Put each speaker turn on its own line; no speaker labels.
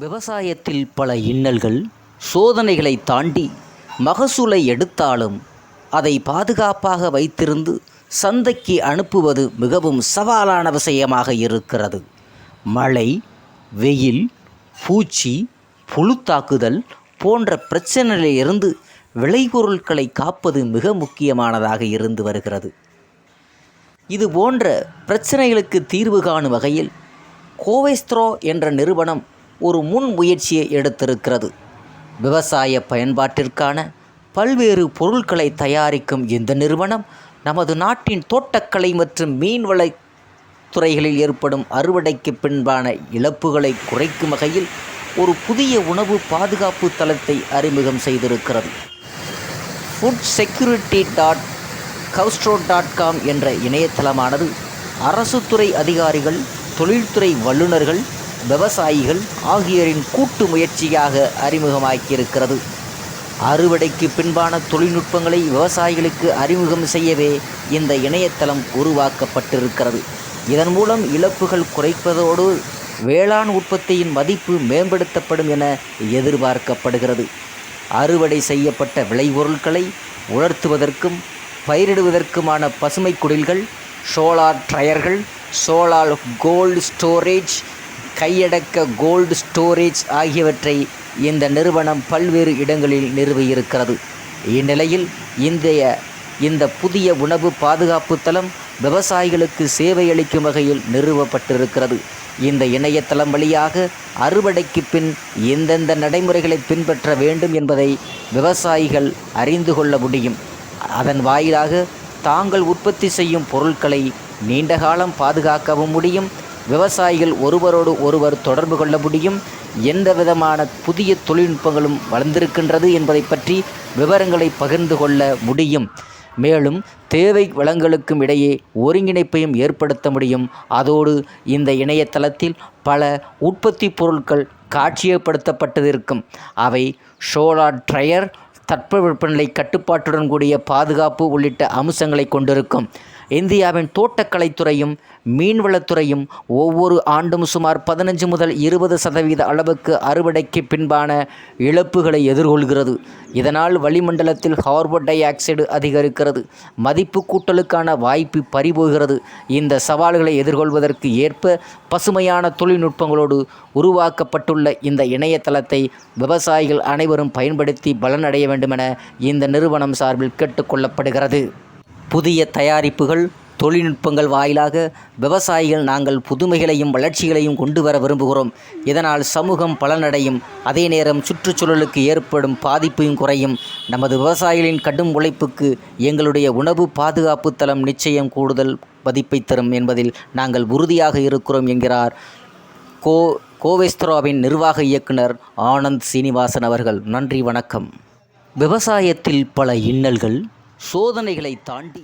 விவசாயத்தில் பல இன்னல்கள், சோதனைகளை தாண்டி மகசூலை எடுத்தாலும் அதை பாதுகாப்பாக வைத்திருந்து சந்தைக்கு அனுப்புவது மிகவும் சவாலான விஷயமாக இருக்கிறது. மழை, வெயில், பூச்சி, புழு தாக்குதல் போன்ற பிரச்சனைகளிலிருந்து விளைபொருட்களை காப்பது மிக முக்கியமானதாக இருந்து வருகிறது. இது போன்ற பிரச்சனைகளுக்கு தீர்வு காணும் வகையில் கோவைஸ்த்ரோ என்ற நிறுவனம் ஒரு முன்முயற்சியை எடுத்திருக்கிறது. விவசாய பயன்பாட்டிற்கான பல்வேறு பொருட்களை தயாரிக்கும் இந்த நிறுவனம் நமது நாட்டின் தோட்டக்கலை மற்றும் மீன்வள துறைகளில் ஏற்படும் அறுவடைக்கு பின்பான இழப்புகளை குறைக்கும் வகையில் ஒரு புதிய உணவு பாதுகாப்பு தளத்தை அறிமுகம் செய்திருக்கிறது. foodsecurity.cowstro.com என்ற இணையதளமானது அரசு துறை அதிகாரிகள், தொழில்துறை வல்லுநர்கள், விவசாயிகள் ஆகியோரின் கூட்டு முயற்சியாக அறிமுகமாக்கியிருக்கிறது. அறுவடைக்கு பின்பான தொழில்நுட்பங்களை விவசாயிகளுக்கு அறிமுகம் செய்யவே இந்த இணையதளம் உருவாக்கப்பட்டிருக்கிறது. இதன் மூலம் இழப்புகள் குறைப்பதோடு வேளாண் உற்பத்தியின் மதிப்பு மேம்படுத்தப்படும் என எதிர்பார்க்கப்படுகிறது. அறுவடை செய்யப்பட்ட விளைபொருட்களை உலர்த்துவதற்கும் பயிரிடுவதற்குமான பசுமை குடில்கள், சோலார் ட்ரையர்கள், சோலார் கோல்டு ஸ்டோரேஜ், கையடக்க கோல்டு ஸ்டோரேஜ் ஆகியவற்றை இந்த நிறுவனம் பல்வேறு இடங்களில் நிறுவியிருக்கிறது. இந்நிலையில் இந்த புதிய உணவு பாதுகாப்பு தளம் விவசாயிகளுக்கு சேவை அளிக்கும் வகையில் நிறுவப்பட்டிருக்கிறது. இந்த இணையதளம் வழியாக அறுவடைக்கு பின் எந்தெந்த நடைமுறைகளை பின்பற்ற வேண்டும் என்பதை விவசாயிகள் அறிந்து கொள்ள முடியும். அதன் வாயிலாக தாங்கள் உற்பத்தி செய்யும் பொருட்களை நீண்ட காலம் பாதுகாக்கவும் முடியும். விவசாயிகள் ஒருவரோடு ஒருவர் தொடர்பு கொள்ள முடியும். எந்த விதமான புதிய தொழில்நுட்பங்களும் வளர்ந்திருக்கின்றது என்பதை பற்றி விவரங்களை பகிர்ந்து கொள்ள முடியும். மேலும் தேவை வளங்களுக்கும் இடையே ஒருங்கிணைப்பையும் ஏற்படுத்த முடியும். அதோடு இந்த இணையதளத்தில் பல உற்பத்தி பொருட்கள் காட்சியப்படுத்தப்பட்டிருக்கும். அவை சோலார் ட்ரையர், தட்பவெப்பநிலை கட்டுப்பாட்டுடன் கூடிய பாதுகாப்பு உள்ளிட்ட அம்சங்களை கொண்டிருக்கும். இந்தியாவின் தோட்டக்கலைத்துறையும் மீன்வளத்துறையும் ஒவ்வொரு ஆண்டும் சுமார் 15 முதல் 20% அளவுக்கு அறுவடைக்கு பின்பான இழப்புகளை எதிர்கொள்கிறது. இதனால் வளிமண்டலத்தில் கார்பன் டை ஆக்சைடு அதிகரிக்கிறது, மதிப்பு கூட்டலுக்கான வாய்ப்பு பறிபோகிறது. இந்த சவால்களை எதிர்கொள்வதற்கு ஏற்ப பசுமையான தொழில்நுட்பங்களோடு உருவாக்கப்பட்டுள்ள இந்த இணையதளத்தை விவசாயிகள் அனைவரும் பயன்படுத்தி பலனடைய வேண்டுமென இந்த நிறுவனம் சார்பில் கேட்டுக்கொள்ளப்படுகிறது. புதிய தயாரிப்புகள், தொழில்நுட்பங்கள் வாயிலாக விவசாயிகள் நாங்கள் புதுமைகளையும் வளர்ச்சிகளையும் கொண்டு வர விரும்புகிறோம். இதனால் சமூகம் பலனடையும், அதே நேரம் சுற்றுச்சூழலுக்கு ஏற்படும் பாதிப்பையும் குறையும். நமது விவசாயிகளின் கடும் உழைப்புக்கு எங்களுடைய உணவு பாதுகாப்பு தளம் நிச்சயம் கூடுதல் மதிப்பை தரும் என்பதில் நாங்கள் உறுதியாக இருக்கிறோம் என்கிறார் கோவைஸ்த்ரோவின் நிர்வாக இயக்குனர் ஆனந்த் சீனிவாசன் அவர்கள். நன்றி, வணக்கம். விவசாயத்தில் பல இன்னல்கள், சோதனைகளை தாண்டி